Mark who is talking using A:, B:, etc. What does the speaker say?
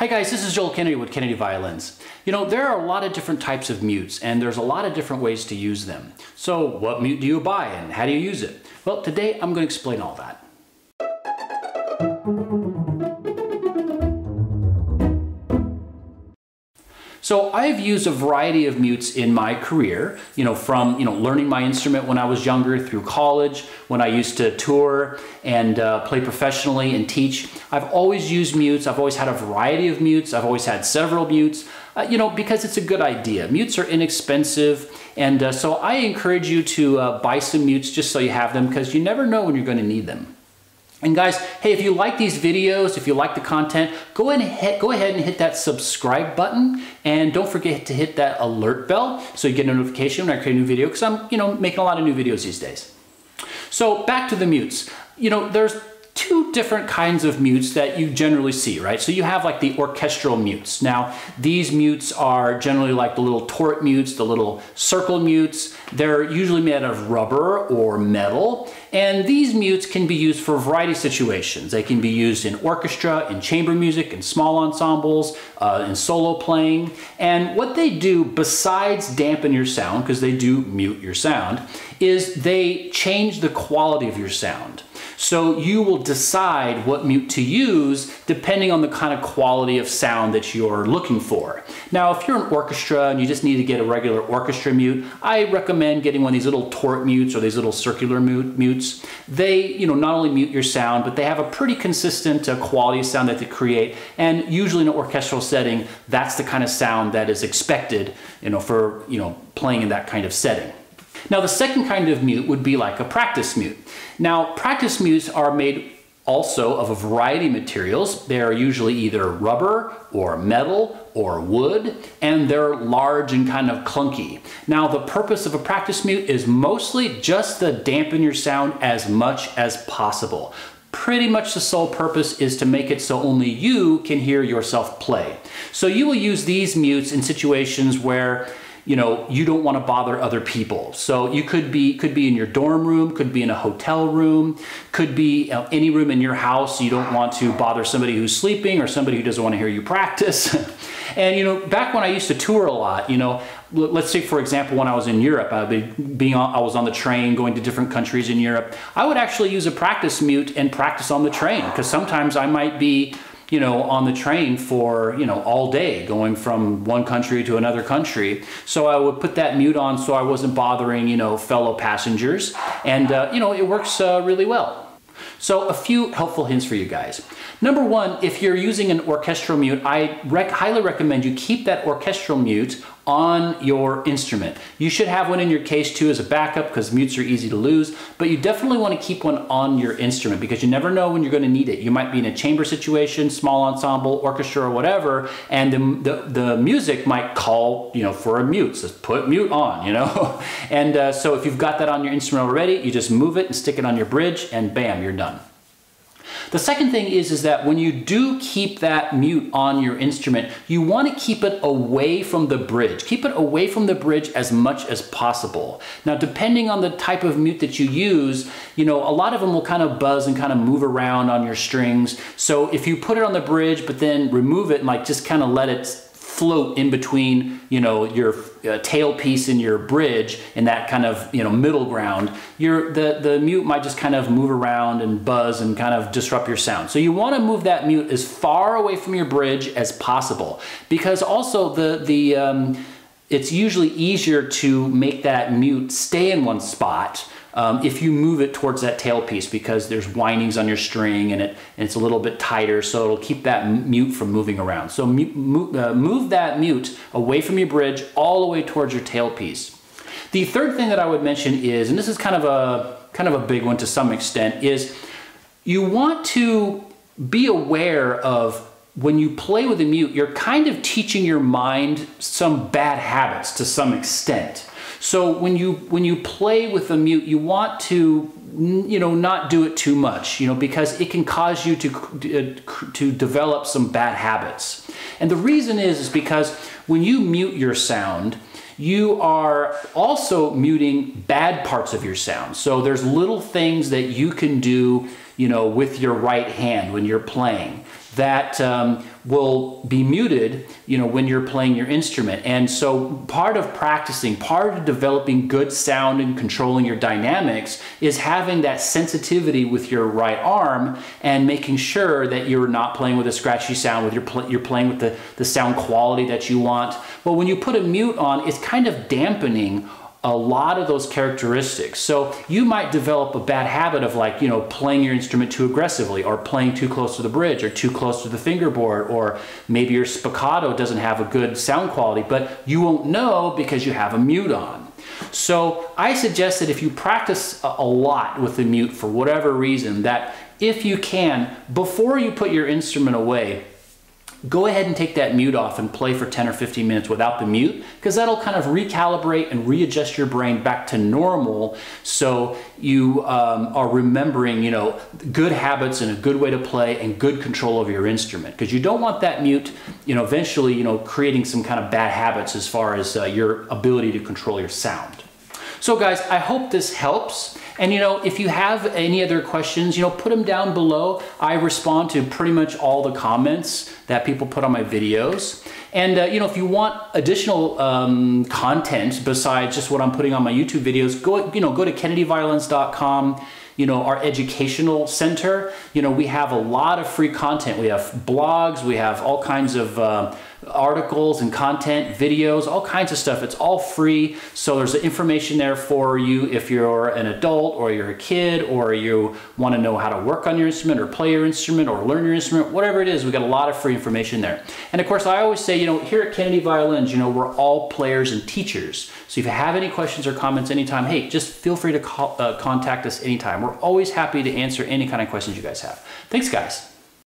A: Hi guys, this is Joel Kennedy with Kennedy Violins. You know, there are a lot of different types of mutes and there's a lot of different ways to use them. So what mute do you buy and how do you use it? Well, today I'm going to explain all that. So I've used a variety of mutes in my career, from learning my instrument when I was younger through college, when I used to tour and play professionally and teach. I've always used mutes. I've always had a variety of mutes. I've always had several mutes, because it's a good idea. Mutes are inexpensive, and so I encourage you to buy some mutes just so you have them, because you never know when you're going to need them. And guys, hey, if you like these videos, if you like the content, go ahead and hit that subscribe button, and don't forget to hit that alert bell so you get a notification when I create a new video, because I'm making a lot of new videos these days. So back to the mutes. There's two different kinds of mutes that you generally see, right? So you have like the orchestral mutes. Now, these mutes are generally like the little torque mutes, the little circle mutes. They're usually made out of rubber or metal. And these mutes can be used for a variety of situations. They can be used in orchestra, in chamber music, in small ensembles, in solo playing. And what they do, besides dampen your sound, because they do mute your sound, is they change the quality of your sound. So you will decide what mute to use depending on the kind of quality of sound that you're looking for. Now, if you're an orchestra and you just need to get a regular orchestra mute, I recommend getting one of these little torque mutes or these little circular mutes. They, not only mute your sound, but they have a pretty consistent quality of sound that they create. And usually in an orchestral setting, that's the kind of sound that is expected, for, playing in that kind of setting. Now, the second kind of mute would be like a practice mute. Now, practice mutes are made also of a variety of materials. They are usually either rubber or metal or wood, and they're large and kind of clunky. Now, the purpose of a practice mute is mostly just to dampen your sound as much as possible. Pretty much the sole purpose is to make it so only you can hear yourself play. So you will use these mutes in situations where you don't want to bother other people. So you could be in your dorm room, could be in a hotel room, could be any room in your house. You don't want to bother somebody who's sleeping or somebody who doesn't want to hear you practice. And back when I used to tour a lot, let's say for example, when I was in Europe, I was on the train going to different countries in Europe. I would actually use a practice mute and practice on the train, because sometimes I might be on the train for, all day, going from one country to another country. So I would put that mute on so I wasn't bothering, fellow passengers. And, it works really well. So a few helpful hints for you guys. Number one, if you're using an orchestral mute, I highly recommend you keep that orchestral mute on your instrument. You should have one in your case too as a backup, because mutes are easy to lose, but you definitely want to keep one on your instrument because you never know when you're going to need it. You might be in a chamber situation, small ensemble, orchestra, or whatever, and the music might call, for a mute. So put mute on, And so if you've got that on your instrument already, you just move it and stick it on your bridge and bam, you're done. The second thing is that when you do keep that mute on your instrument, you want to keep it away from the bridge. Keep it away from the bridge as much as possible. Now, depending on the type of mute that you use, a lot of them will kind of buzz and kind of move around on your strings. So if you put it on the bridge, but then remove it and just kind of let it float in between, your tailpiece and your bridge in that kind of, middle ground, the mute might just kind of move around and buzz and kind of disrupt your sound. So you want to move that mute as far away from your bridge as possible, because also it's usually easier to make that mute stay in one spot if you move it towards that tailpiece, because there's windings on your string and it's a little bit tighter, so it'll keep that mute from moving around. So move that mute away from your bridge all the way towards your tailpiece. The third thing that I would mention is, and this is kind of a big one to some extent, is you want to be aware of when you play with a mute, you're kind of teaching your mind some bad habits to some extent. So when you play with a mute, you want to not do it too much, because it can cause you to develop some bad habits. And the reason is because when you mute your sound, you are also muting bad parts of your sound. So there's little things that you can do, with your right hand when you're playing. that will be muted, when you're playing your instrument. And so part of practicing, part of developing good sound and controlling your dynamics is having that sensitivity with your right arm and making sure that you're not playing with a scratchy sound, you're playing with the sound quality that you want. Well, when you put a mute on, it's kind of dampening a lot of those characteristics. So you might develop a bad habit of playing your instrument too aggressively, or playing too close to the bridge, or too close to the fingerboard, or maybe your spiccato doesn't have a good sound quality, but you won't know because you have a mute on. So I suggest that if you practice a lot with the mute for whatever reason, that if you can, before you put your instrument away, go ahead and take that mute off and play for 10 or 15 minutes without the mute, because that'll kind of recalibrate and readjust your brain back to normal, so you are remembering, good habits and a good way to play and good control over your instrument. Because you don't want that mute, eventually, creating some kind of bad habits as far as your ability to control your sound. So guys, I hope this helps. And if you have any other questions, put them down below. I respond to pretty much all the comments that people put on my videos. And if you want additional content besides just what I'm putting on my YouTube videos, go to kennedyviolins.com. Our educational center. We have a lot of free content. We have blogs, we have all kinds of articles and content, videos, all kinds of stuff. It's all free. So there's information there for you if you're an adult, or you're a kid, or you want to know how to work on your instrument, or play your instrument, or learn your instrument, whatever it is. We got a lot of free information there. And of course, I always say, here at Kennedy Violins, we're all players and teachers. So if you have any questions or comments anytime, hey, just feel free to contact us anytime. We're always happy to answer any kind of questions you guys have. Thanks, guys.